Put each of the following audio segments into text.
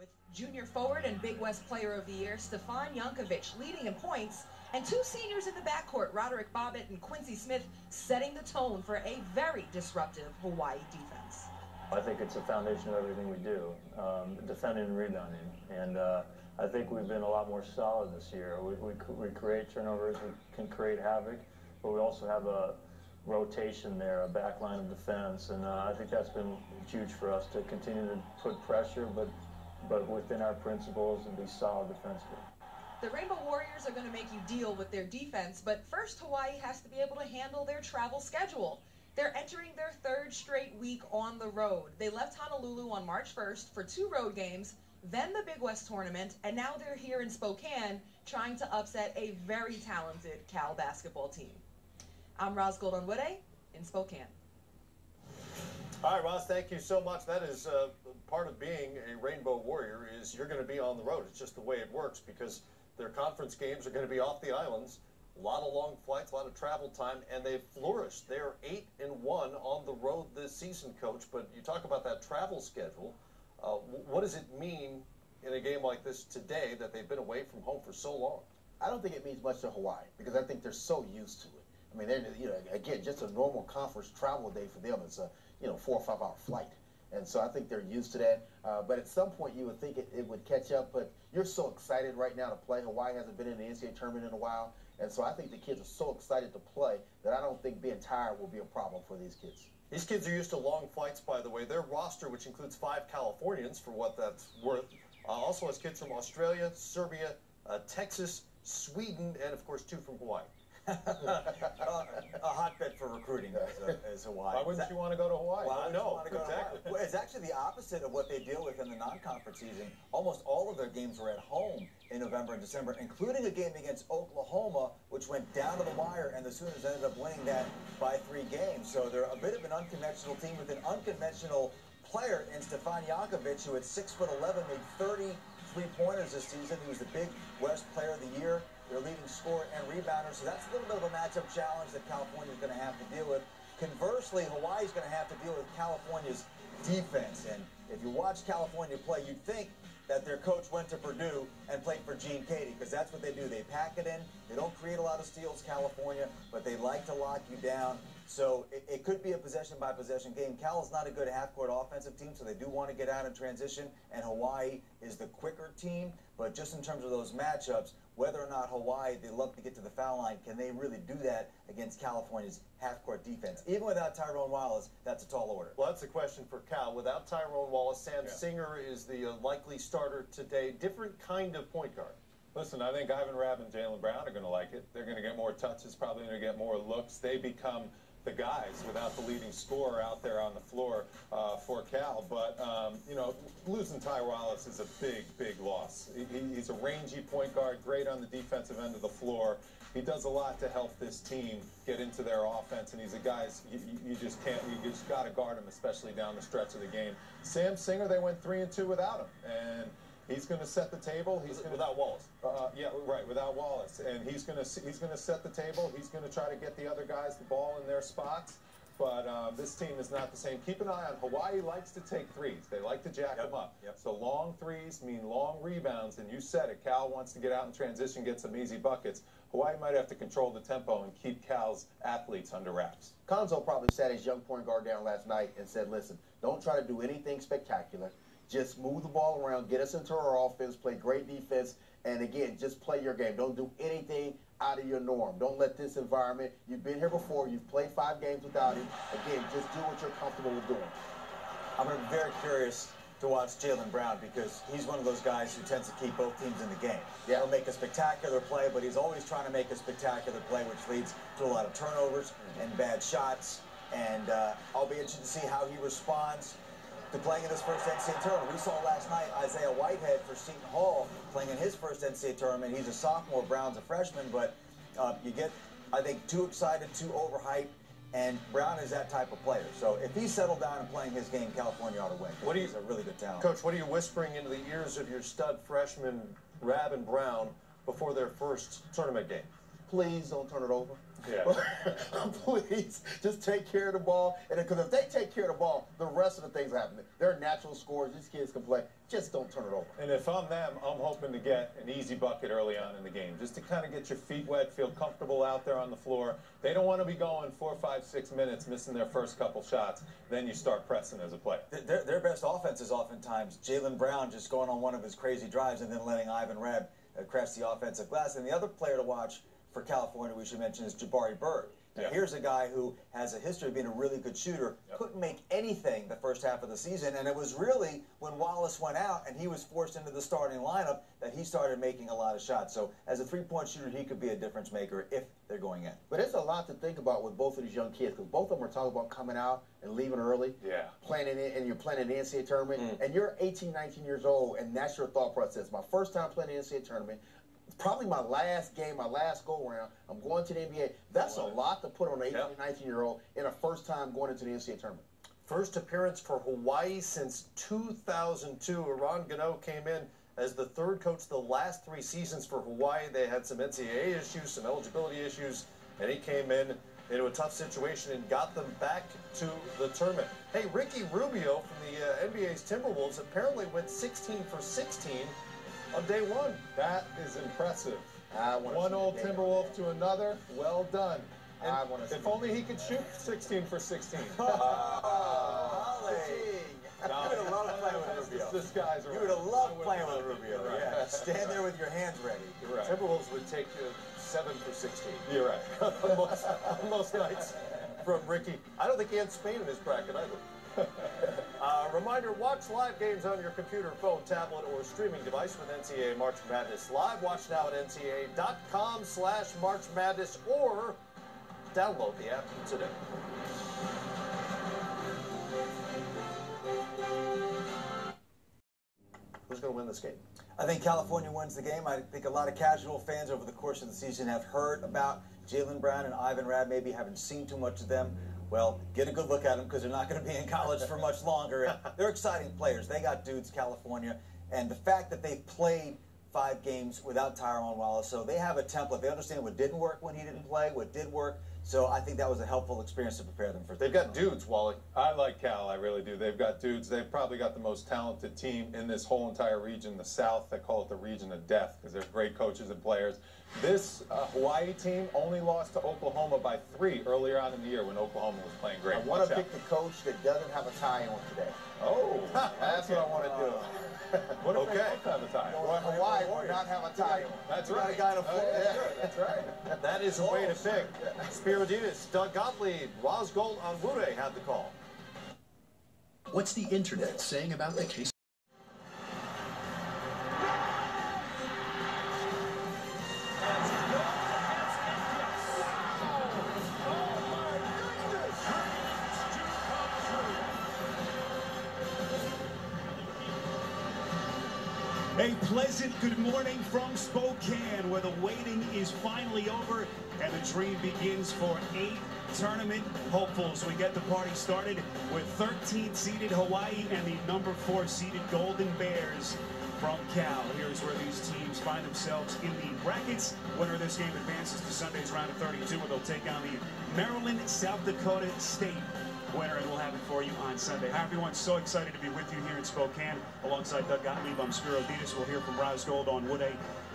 with junior forward and Big West Player of the Year Stefan Jankovic leading in points, and two seniors in the backcourt, Roderick Bobbitt and Quincy Smith, setting the tone for a very disruptive Hawaii defense. I think it's a foundation of everything we do, defending and rebounding. And I think we've been a lot more solid this year. We create turnovers, we can create havoc, but we also have a rotation there, a back line of defense, and I think that's been huge for us to continue to put pressure, but within our principles and be solid defensively. The Rainbow Warriors are going to make you deal with their defense, but first Hawaii has to be able to handle their travel schedule. They're entering their third straight week on the road. They left Honolulu on March 1st for 2 road games, then the Big West tournament, and now they're here in Spokane trying to upset a very talented Cal basketball team. I'm Roz Goldonwude in Spokane. All right, Roz, thank you so much. That is part of being a Rainbow Warrior is you're going to be on the road. It's just the way it works because their conference games are going to be off the islands. A lot of long flights, a lot of travel time, and they've flourished. They're 8-1 on the road this season, Coach. But you talk about that travel schedule. What does it mean in a game like this today that they've been away from home for so long? I don't think it means much to Hawaii because I think they're so used to it. I mean, they're, again, just a normal conference travel day for them. It's a 4 or 5 hour flight. And so I think they're used to that. But at some point you would think it would catch up. But you're so excited right now to play. Hawaii hasn't been in the NCAA tournament in a while. And so I think the kids are so excited to play that I don't think being tired will be a problem for these kids. These kids are used to long flights, by the way. Their roster, which includes 5 Californians, for what that's worth, also has kids from Australia, Serbia, Texas, Sweden, and, of course, 2 from Hawaii. A hotbed for recruiting is Hawaii. Why wouldn't you want to go to Hawaii? Why No, want to go exactly. to Hawaii? Well, it's actually the opposite of what they deal with in the non-conference season. Almost all of their games were at home in November and December, including a game against Oklahoma, which went down to the wire, and the Sooners ended up winning that by 3 games. So they're a bit of an unconventional team with an unconventional player in Stefan Jankovic, who at 6'11" made 30 3-pointers this season. He was the Big West Player of the Year, their leading scorer and rebounder. So that's a little bit of a matchup challenge that California is going to have to deal with. Conversely, Hawaii is going to have to deal with California's defense. And if you watch California play, you'd think that their coach went to Purdue and played for Gene Katie, because that's what they do. They pack it in. They don't create a lot of steals, California, but they like to lock you down. So it could be a possession-by-possession game. Cal is not a good half-court offensive team, so they do want to get out in transition, and Hawaii is the quicker team. But just in terms of those matchups, whether or not Hawaii, they love to get to the foul line, can they really do that against California's half-court defense? Even without Tyrone Wallace, that's a tall order. Well, that's a question for Cal. Without Tyrone Wallace, Sam Singer is the likely starter today. Different kind of point guard. Listen, I think Ivan Rabb and Jalen Brown are going to like it. They're going to get more touches, probably going to get more looks. They become the guys without the leading scorer out there on the floor for Cal. But, losing Ty Wallace is a big, big loss. He's a rangy point guard, great on the defensive end of the floor. He does a lot to help this team get into their offense, and he's a guy you just can't, you just got to guard him, especially down the stretch of the game. Sam Singer, they went 3-2 without him, and he's going to set the table. He's going without Wallace. Yeah, right, without Wallace, and he's going to set the table. He's going to try to get the other guys the ball in their spots. But this team is not the same. Keep an eye on Hawaii. Likes to take threes. They like to jack them up. So long threes mean long rebounds, and you said it. Cal wants to get out in transition, get some easy buckets. Hawaii might have to control the tempo and keep Cal's athletes under wraps. Konzo probably sat his young point guard down last night and said, listen, don't try to do anything spectacular. Just move the ball around, get us into our offense, play great defense, and again, just play your game. Don't do anything out of your norm. Don't let this environment, you've been here before, you've played 5 games without him. Again, just do what you're comfortable with doing. I'm going to be very curious to watch Jalen Brown because he's one of those guys who tends to keep both teams in the game. Yeah. He'll make a spectacular play, but he's always trying to make a spectacular play, which leads to a lot of turnovers and bad shots. And I'll be interested to see how he responds to playing in his first NCAA tournament. We saw last night Isaiah Whitehead for Seton Hall playing in his first NCAA tournament. He's a sophomore, Brown's a freshman, but you get, I think, too excited, too overhyped, and Brown is that type of player. So if he's settled down and playing his game, California ought to win. He's a really good talent. Coach, what are you whispering into the ears of your stud freshmen, Rabb and Brown, before their first tournament game? please don't turn it over. Yeah. Please, just take care of the ball. And because if they take care of the ball, the rest of the things happen. They're natural scorers. These kids can play. Just don't turn it over. And if I'm them, I'm hoping to get an easy bucket early on in the game, just to kind of get your feet wet, feel comfortable out there on the floor. They don't want to be going 4, 5, 6 minutes, missing their first couple shots. Then you start pressing as a player. Their best offense is oftentimes Jaylen Brown just going on one of his crazy drives and then letting Ivan Rabb crash the offensive glass. And the other player to watch for California, we should mention, is Jabari Bird. Now, here's a guy who has a history of being a really good shooter, couldn't make anything the first half of the season, and it was really when Wallace went out and he was forced into the starting lineup that he started making a lot of shots. So as a three-point shooter, he could be a difference maker if they're going in. But there's a lot to think about with both of these young kids, because both of them are talking about coming out and leaving early, playing in, and you're playing in the NCAA tournament, and you're 18, 19 years old, and that's your thought process. My first time playing the NCAA tournament, probably my last game, my last go-around. I'm going to the NBA. That's a lot to put on an 18, 19-year-old in a first time going into the NCAA tournament. First appearance for Hawaii since 2002. Eran Gano came in as the third coach the last 3 seasons for Hawaii. They had some NCAA issues, some eligibility issues, and he came in into a tough situation and got them back to the tournament. Hey, Ricky Rubio from the NBA's Timberwolves apparently went 16 for 16 on day 1. That is impressive. One old Timberwolf to another. Well done. And if only he could shoot 16 for 16. Holly. You would have loved playing with Rubio. This guy's right. You would have loved playing with Rubio. Right. Yeah. Stand there with your hands ready. You're right. Timberwolves would take 7 for 16. You're right. on most nights from Ricky. I don't think he had Spain in his bracket either. Reminder, watch live games on your computer, phone, tablet, or streaming device with NCAA March Madness Live. Watch now at ncaa.com/March Madness or download the app today. Who's going to win this game? I think California wins the game. I think a lot of casual fans over the course of the season have heard about Jaylen Brown and Ivan Rabb, maybe haven't seen too much of them. Well, get a good look at them because they're not going to be in college for much longer. They're exciting players. They got dudes, California. And the fact that they've played 5 games without Tyrone Wallace, so they have a template. They understand what didn't work when he didn't play, what did work. So I think that was a helpful experience to prepare them for. They've got dudes, Wally. I like Cal, I really do. They've got dudes. They've probably got the most talented team in this whole entire region, the South. They call it the region of death because they're great coaches and players. This Hawaii team only lost to Oklahoma by 3 earlier on in the year when Oklahoma was playing great. I want to pick the coach that doesn't have a tie on today. Oh, that's what I want to do. What if they both have a tie? Well, Hawaii will not have a tie on. That's Got right. a guy to play. That's right. That is a way to pick. Spirodinas, Doug Gottlieb, Roz Gold on Wude had the call. What's the internet saying about the case? A pleasant good morning from Spokane, where the waiting is finally over and the dream begins for 8 tournament hopefuls. We get the party started with 13th-seeded Hawaii and the number 4-seeded Golden Bears from Cal. Here's where these teams find themselves in the brackets. Winner of this game advances to Sunday's round of 32, where they'll take on the Maryland South Dakota State winner, and we'll have it for you on Sunday. Hi, everyone. So excited to be with you here in Spokane. Alongside Doug Gottlieb, I'm Spiro Ditas. We'll hear from Roz Gold on Wood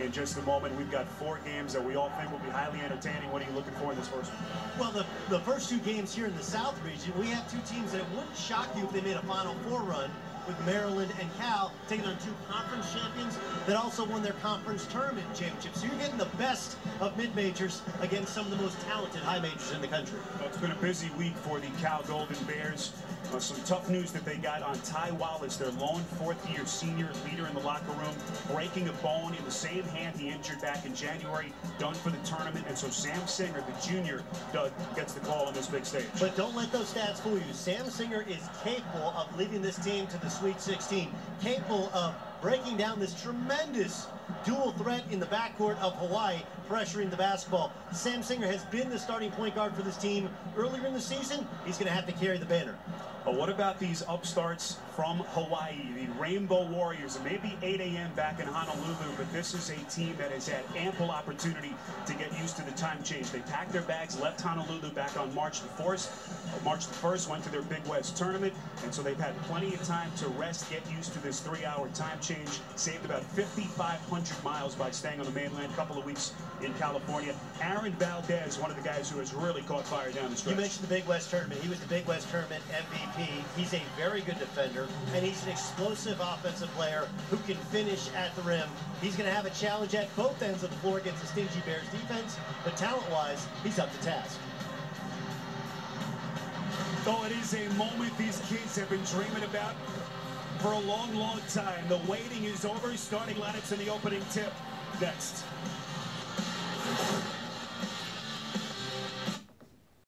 in just a moment. We've got 4 games that we all think will be highly entertaining. What are you looking for in this first one? Well, the first 2 games here in the South region, we have 2 teams that wouldn't shock you if they made a Final Four run, with Maryland and Cal taking on 2 conference champions that also won their conference tournament championships. So you're getting the best of mid-majors against some of the most talented high majors in the country. Well, it's been a busy week for the Cal Golden Bears. Some tough news that they got on Ty Wallace, their lone 4th-year senior leader in the locker room, breaking a bone in the same hand he injured back in January, done for the tournament. And so Sam Singer, the junior, Doug, gets the call on this big stage. But don't let those stats fool you. Sam Singer is capable of leading this team to the Sweet 16, capable of breaking down this tremendous dual threat in the backcourt of Hawaii, pressuring the basketball. Sam Singer has been the starting point guard for this team earlier in the season. He's going to have to carry the banner. What about these upstarts from Hawaii, the Rainbow Warriors? It may be 8 a.m. back in Honolulu, but this is a team that has had ample opportunity to get used to the time change. They packed their bags, left Honolulu back on March the 1st, went to their Big West tournament, and so they've had plenty of time to rest, get used to this 3-hour time change, saved about 5,500 miles by staying on the mainland, a couple of weeks in California. Aaron Valdez, one of the guys who has really caught fire down the stretch. You mentioned the Big West tournament. He was the Big West tournament MVP. He's a very good defender, and he's an explosive offensive player who can finish at the rim. He's going to have a challenge at both ends of the floor against the Stingy Bears defense, but talent-wise, he's up to task. Oh, it is a moment these kids have been dreaming about for a long, long time. The waiting is over. Starting lineups in the opening tip. Next.